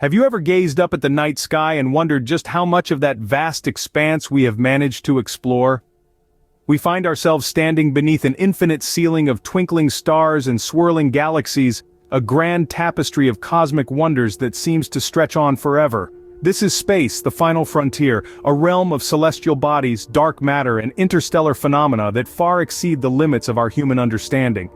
Have you ever gazed up at the night sky and wondered just how much of that vast expanse we have managed to explore? We find ourselves standing beneath an infinite ceiling of twinkling stars and swirling galaxies, a grand tapestry of cosmic wonders that seems to stretch on forever. This is space, the final frontier, a realm of celestial bodies, dark matter, and interstellar phenomena that far exceed the limits of our human understanding.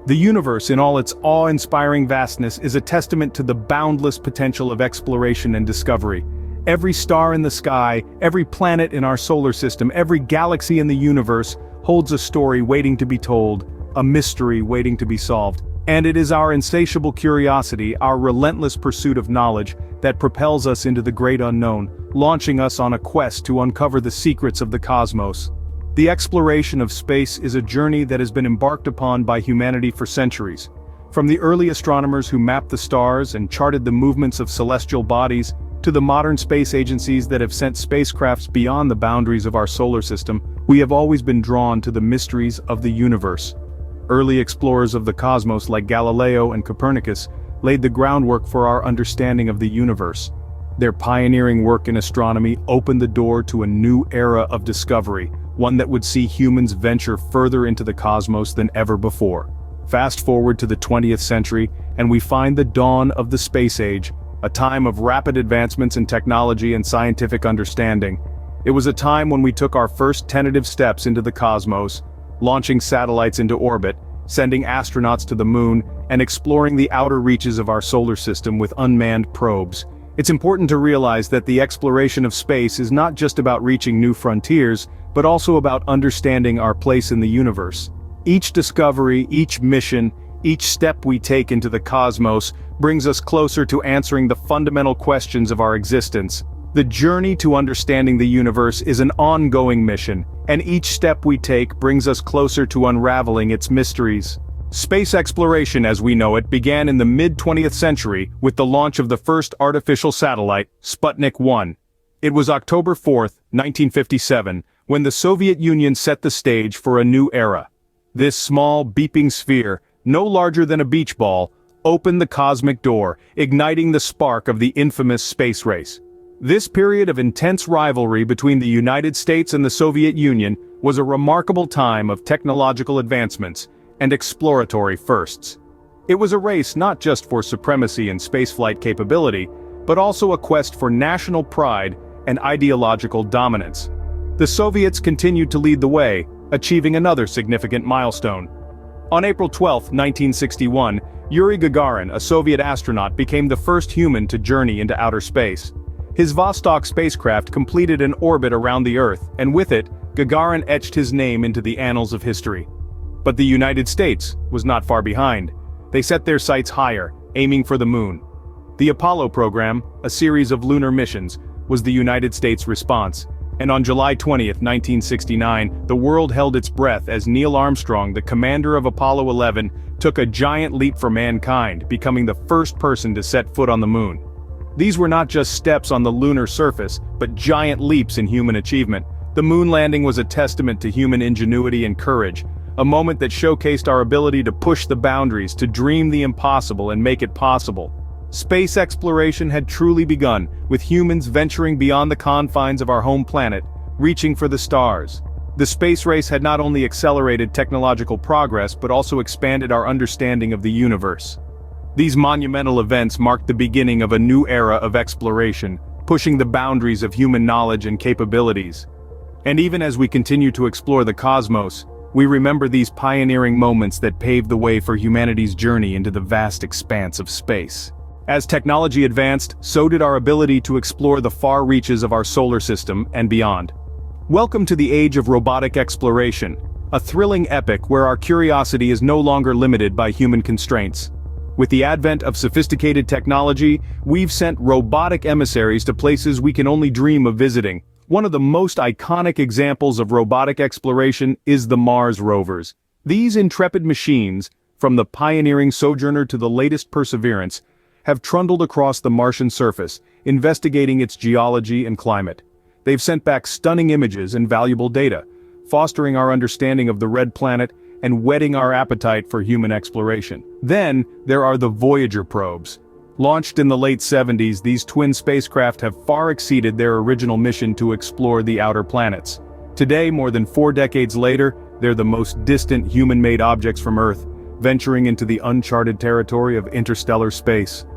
The universe in all its awe-inspiring vastness is a testament to the boundless potential of exploration and discovery. Every star in the sky, every planet in our solar system, every galaxy in the universe holds a story waiting to be told, a mystery waiting to be solved. And it is our insatiable curiosity, our relentless pursuit of knowledge, that propels us into the great unknown, launching us on a quest to uncover the secrets of the cosmos. The exploration of space is a journey that has been embarked upon by humanity for centuries. From the early astronomers who mapped the stars and charted the movements of celestial bodies, to the modern space agencies that have sent spacecrafts beyond the boundaries of our solar system, we have always been drawn to the mysteries of the universe. Early explorers of the cosmos like Galileo and Copernicus laid the groundwork for our understanding of the universe. Their pioneering work in astronomy opened the door to a new era of discovery, one that would see humans venture further into the cosmos than ever before. Fast forward to the 20th century, and we find the dawn of the space age, a time of rapid advancements in technology and scientific understanding. It was a time when we took our first tentative steps into the cosmos, launching satellites into orbit, sending astronauts to the moon, and exploring the outer reaches of our solar system with unmanned probes. It's important to realize that the exploration of space is not just about reaching new frontiers, but also about understanding our place in the universe. Each discovery, each mission, each step we take into the cosmos brings us closer to answering the fundamental questions of our existence. The journey to understanding the universe is an ongoing mission, and each step we take brings us closer to unraveling its mysteries. Space exploration as we know it began in the mid-20th century with the launch of the first artificial satellite, Sputnik 1. It was October 4, 1957, when the Soviet Union set the stage for a new era. This small, beeping sphere, no larger than a beach ball, opened the cosmic door, igniting the spark of the infamous space race. This period of intense rivalry between the United States and the Soviet Union was a remarkable time of technological advancements and exploratory firsts. It was a race not just for supremacy and spaceflight capability, but also a quest for national pride and ideological dominance. The Soviets continued to lead the way, achieving another significant milestone. On April 12, 1961, Yuri Gagarin, a Soviet astronaut, became the first human to journey into outer space. His Vostok spacecraft completed an orbit around the Earth, and with it, Gagarin etched his name into the annals of history. But the United States was not far behind. They set their sights higher, aiming for the moon. The Apollo program, a series of lunar missions, was the United States' response. And on July 20, 1969, the world held its breath as Neil Armstrong, the commander of Apollo 11, took a giant leap for mankind, becoming the first person to set foot on the moon. These were not just steps on the lunar surface, but giant leaps in human achievement. The moon landing was a testament to human ingenuity and courage, a moment that showcased our ability to push the boundaries, to dream the impossible and make it possible. Space exploration had truly begun, with humans venturing beyond the confines of our home planet, reaching for the stars. The space race had not only accelerated technological progress but also expanded our understanding of the universe. These monumental events marked the beginning of a new era of exploration, pushing the boundaries of human knowledge and capabilities. And even as we continue to explore the cosmos, we remember these pioneering moments that paved the way for humanity's journey into the vast expanse of space. As technology advanced, so did our ability to explore the far reaches of our solar system and beyond. Welcome to the Age of Robotic Exploration, a thrilling epic where our curiosity is no longer limited by human constraints. With the advent of sophisticated technology, we've sent robotic emissaries to places we can only dream of visiting. One of the most iconic examples of robotic exploration is the Mars rovers. These intrepid machines, from the pioneering Sojourner to the latest Perseverance, have trundled across the Martian surface, investigating its geology and climate. They've sent back stunning images and valuable data, fostering our understanding of the Red Planet and whetting our appetite for human exploration. Then, there are the Voyager probes. Launched in the late 70s, these twin spacecraft have far exceeded their original mission to explore the outer planets. Today, more than 4 decades later, they're the most distant human-made objects from Earth, venturing into the uncharted territory of interstellar space.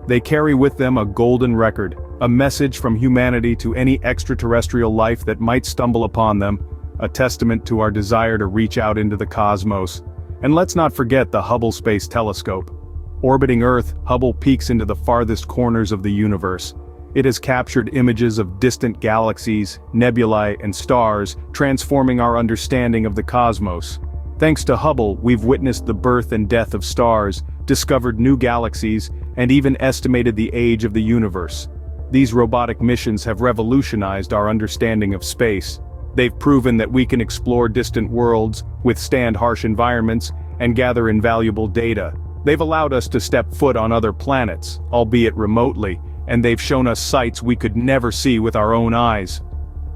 They carry with them a golden record, a message from humanity to any extraterrestrial life that might stumble upon them, a testament to our desire to reach out into the cosmos. And let's not forget the Hubble Space Telescope. Orbiting Earth, Hubble peeks into the farthest corners of the universe. It has captured images of distant galaxies, nebulae, and stars, transforming our understanding of the cosmos. Thanks to Hubble, we've witnessed the birth and death of stars, discovered new galaxies, and even estimated the age of the universe. These robotic missions have revolutionized our understanding of space. They've proven that we can explore distant worlds, withstand harsh environments, and gather invaluable data. They've allowed us to step foot on other planets, albeit remotely, and they've shown us sights we could never see with our own eyes.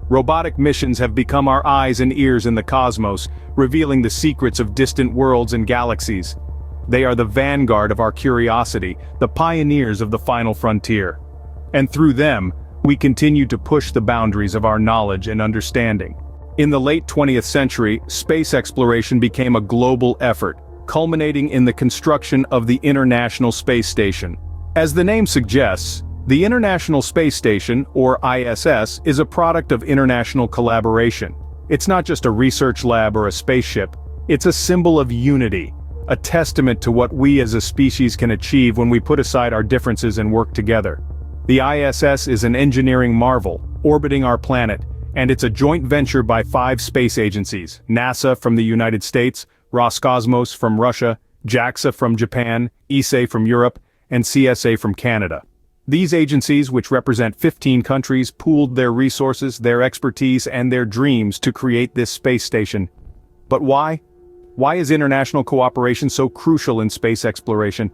Robotic missions have become our eyes and ears in the cosmos, revealing the secrets of distant worlds and galaxies. They are the vanguard of our curiosity, the pioneers of the final frontier. And through them, we continue to push the boundaries of our knowledge and understanding. In the late 20th century, space exploration became a global effort, culminating in the construction of the International Space Station. As the name suggests, the International Space Station, or ISS, is a product of international collaboration. It's not just a research lab or a spaceship, it's a symbol of unity, a testament to what we as a species can achieve when we put aside our differences and work together. The ISS is an engineering marvel, orbiting our planet, and it's a joint venture by 5 space agencies: NASA from the United States, Roscosmos from Russia, JAXA from Japan, ESA from Europe, and CSA from Canada. These agencies, which represent 15 countries, pooled their resources, their expertise, and their dreams to create this space station. But why? Why is international cooperation so crucial in space exploration?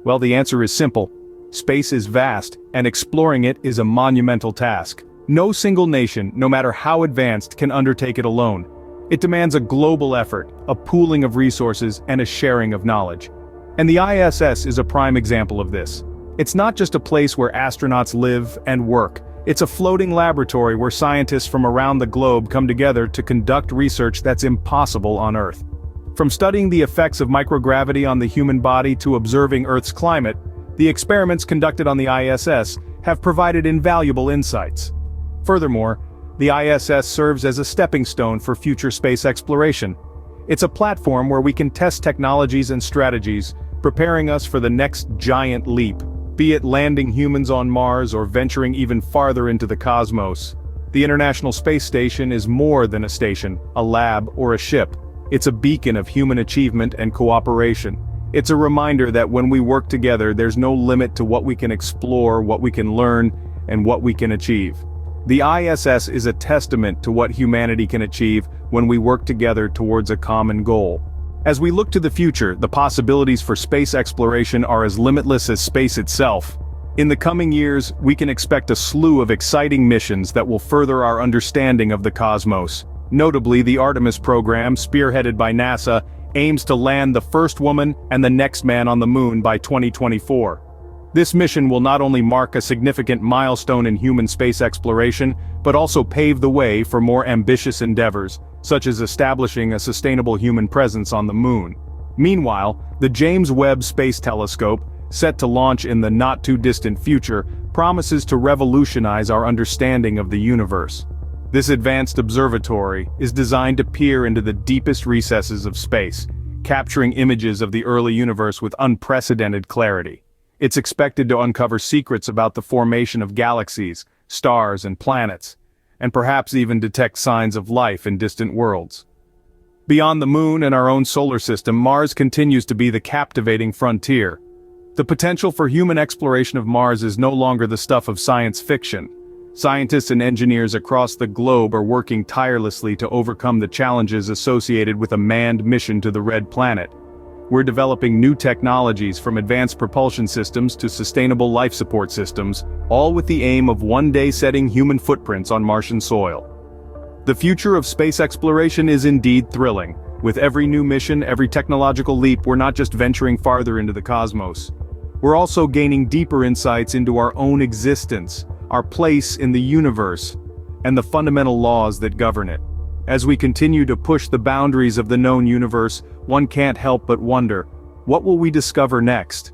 Well, the answer is simple. Space is vast, and exploring it is a monumental task. No single nation, no matter how advanced, can undertake it alone. It demands a global effort, a pooling of resources, and a sharing of knowledge. And the ISS is a prime example of this. It's not just a place where astronauts live and work. It's a floating laboratory where scientists from around the globe come together to conduct research that's impossible on Earth. From studying the effects of microgravity on the human body to observing Earth's climate, the experiments conducted on the ISS have provided invaluable insights. Furthermore, the ISS serves as a stepping stone for future space exploration. It's a platform where we can test technologies and strategies, preparing us for the next giant leap, be it landing humans on Mars or venturing even farther into the cosmos. The International Space Station is more than a station, a lab, or a ship. It's a beacon of human achievement and cooperation. It's a reminder that when we work together, there's no limit to what we can explore, what we can learn, and what we can achieve. The ISS is a testament to what humanity can achieve when we work together towards a common goal. As we look to the future, the possibilities for space exploration are as limitless as space itself. In the coming years, we can expect a slew of exciting missions that will further our understanding of the cosmos. Notably, the Artemis program, spearheaded by NASA, aims to land the first woman and the next man on the moon by 2024. This mission will not only mark a significant milestone in human space exploration, but also pave the way for more ambitious endeavors, such as establishing a sustainable human presence on the moon. Meanwhile, the James Webb Space Telescope, set to launch in the not-too-distant future, promises to revolutionize our understanding of the universe. This advanced observatory is designed to peer into the deepest recesses of space, capturing images of the early universe with unprecedented clarity. It's expected to uncover secrets about the formation of galaxies, stars, and planets, and perhaps even detect signs of life in distant worlds. Beyond the moon and our own solar system, Mars continues to be the captivating frontier. The potential for human exploration of Mars is no longer the stuff of science fiction. Scientists and engineers across the globe are working tirelessly to overcome the challenges associated with a manned mission to the Red Planet. We're developing new technologies from advanced propulsion systems to sustainable life support systems, all with the aim of one day setting human footprints on Martian soil. The future of space exploration is indeed thrilling. With every new mission, every technological leap, we're not just venturing farther into the cosmos. We're also gaining deeper insights into our own existence, our place in the universe, and the fundamental laws that govern it. As we continue to push the boundaries of the known universe, one can't help but wonder, what will we discover next?